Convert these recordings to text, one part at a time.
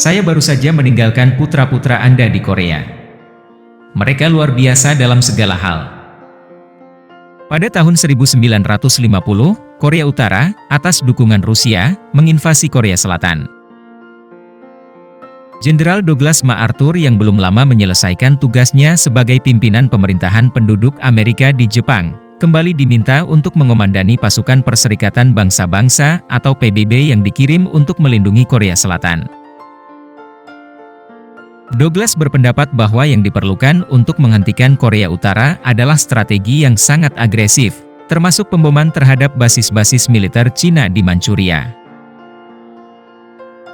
Saya baru saja meninggalkan putra-putra Anda di Korea. Mereka luar biasa dalam segala hal. Pada tahun 1950, Korea Utara, atas dukungan Rusia, menginvasi Korea Selatan. Jenderal Douglas MacArthur yang belum lama menyelesaikan tugasnya sebagai pimpinan pemerintahan penduduk Amerika di Jepang, kembali diminta untuk mengomandani pasukan Perserikatan Bangsa-Bangsa atau PBB yang dikirim untuk melindungi Korea Selatan. Douglas berpendapat bahwa yang diperlukan untuk menghentikan Korea Utara adalah strategi yang sangat agresif, termasuk pemboman terhadap basis-basis militer Cina di Manchuria.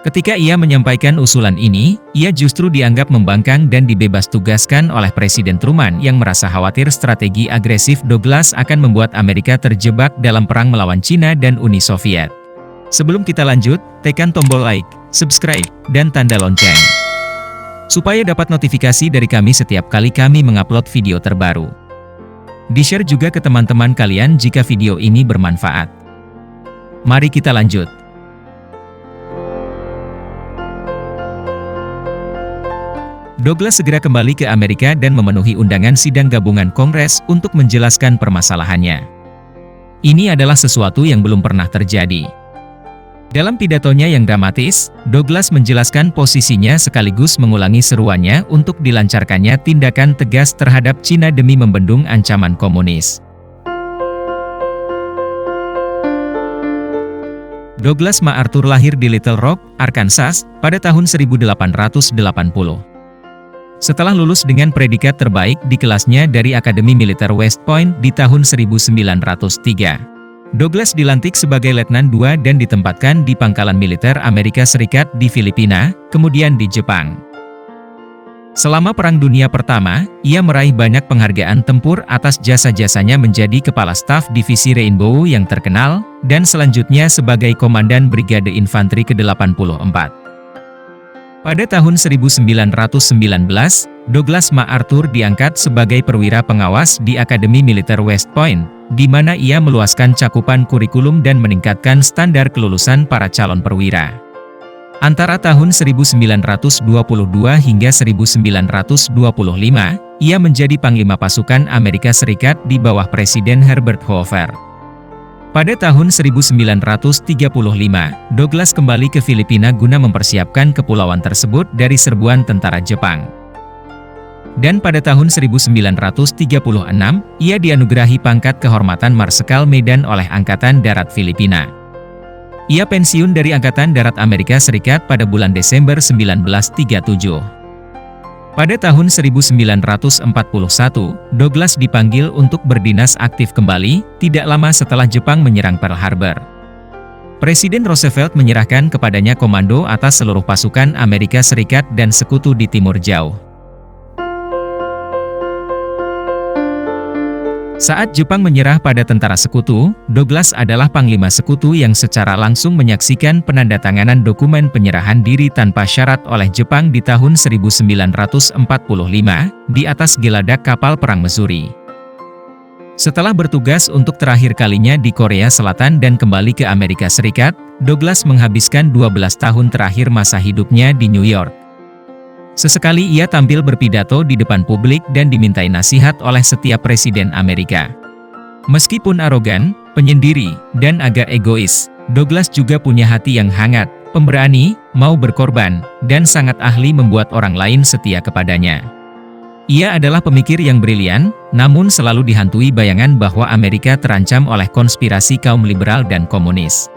Ketika ia menyampaikan usulan ini, ia justru dianggap membangkang dan dibebas tugaskan oleh Presiden Truman yang merasa khawatir strategi agresif Douglas akan membuat Amerika terjebak dalam perang melawan Cina dan Uni Soviet. Sebelum kita lanjut, tekan tombol like, subscribe, dan tanda lonceng, supaya dapat notifikasi dari kami setiap kali kami mengupload video terbaru. Di-share juga ke teman-teman kalian jika video ini bermanfaat. Mari kita lanjut. Douglas segera kembali ke Amerika dan memenuhi undangan sidang gabungan Kongres untuk menjelaskan permasalahannya. Ini adalah sesuatu yang belum pernah terjadi. Dalam pidatonya yang dramatis, Douglas menjelaskan posisinya sekaligus mengulangi seruannya untuk dilancarkannya tindakan tegas terhadap Cina demi membendung ancaman komunis. Douglas MacArthur lahir di Little Rock, Arkansas, pada tahun 1880. Setelah lulus dengan predikat terbaik di kelasnya dari Akademi Militer West Point di tahun 1903, Douglas dilantik sebagai Letnan II dan ditempatkan di Pangkalan Militer Amerika Serikat di Filipina, kemudian di Jepang. Selama Perang Dunia Pertama, ia meraih banyak penghargaan tempur atas jasa-jasanya menjadi Kepala Staf Divisi Rainbow yang terkenal, dan selanjutnya sebagai Komandan Brigade Infanteri ke-84. Pada tahun 1919, Douglas MacArthur diangkat sebagai perwira pengawas di Akademi Militer West Point, di mana ia meluaskan cakupan kurikulum dan meningkatkan standar kelulusan para calon perwira. Antara tahun 1922 hingga 1925, ia menjadi Panglima Pasukan Amerika Serikat di bawah Presiden Herbert Hoover. Pada tahun 1935, Douglas kembali ke Filipina guna mempersiapkan kepulauan tersebut dari serbuan tentara Jepang. Dan pada tahun 1936, ia dianugerahi pangkat kehormatan Marsekal Medan oleh Angkatan Darat Filipina. Ia pensiun dari Angkatan Darat Amerika Serikat pada bulan Desember 1937. Pada tahun 1941, Douglas dipanggil untuk berdinas aktif kembali, tidak lama setelah Jepang menyerang Pearl Harbor. Presiden Roosevelt menyerahkan kepadanya komando atas seluruh pasukan Amerika Serikat dan sekutu di Timur Jauh. Saat Jepang menyerah pada tentara sekutu, Douglas adalah Panglima Sekutu yang secara langsung menyaksikan penandatanganan dokumen penyerahan diri tanpa syarat oleh Jepang di tahun 1945, di atas geladak kapal perang Missouri. Setelah bertugas untuk terakhir kalinya di Korea Selatan dan kembali ke Amerika Serikat, Douglas menghabiskan 12 tahun terakhir masa hidupnya di New York. Sesekali ia tampil berpidato di depan publik dan dimintai nasihat oleh setiap presiden Amerika. Meskipun arogan, penyendiri, dan agak egois, Douglas juga punya hati yang hangat, pemberani, mau berkorban, dan sangat ahli membuat orang lain setia kepadanya. Ia adalah pemikir yang brilian, namun selalu dihantui bayangan bahwa Amerika terancam oleh konspirasi kaum liberal dan komunis.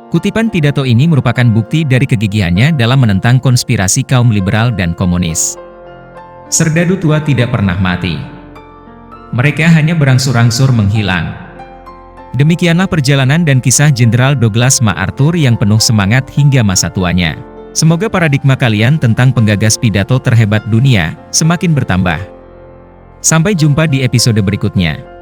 Kutipan pidato ini merupakan bukti dari kegigihannya dalam menentang konspirasi kaum liberal dan komunis. Serdadu tua tidak pernah mati. Mereka hanya berangsur-angsur menghilang. Demikianlah perjalanan dan kisah Jenderal Douglas MacArthur yang penuh semangat hingga masa tuanya. Semoga paradigma kalian tentang penggagas pidato terhebat dunia semakin bertambah. Sampai jumpa di episode berikutnya.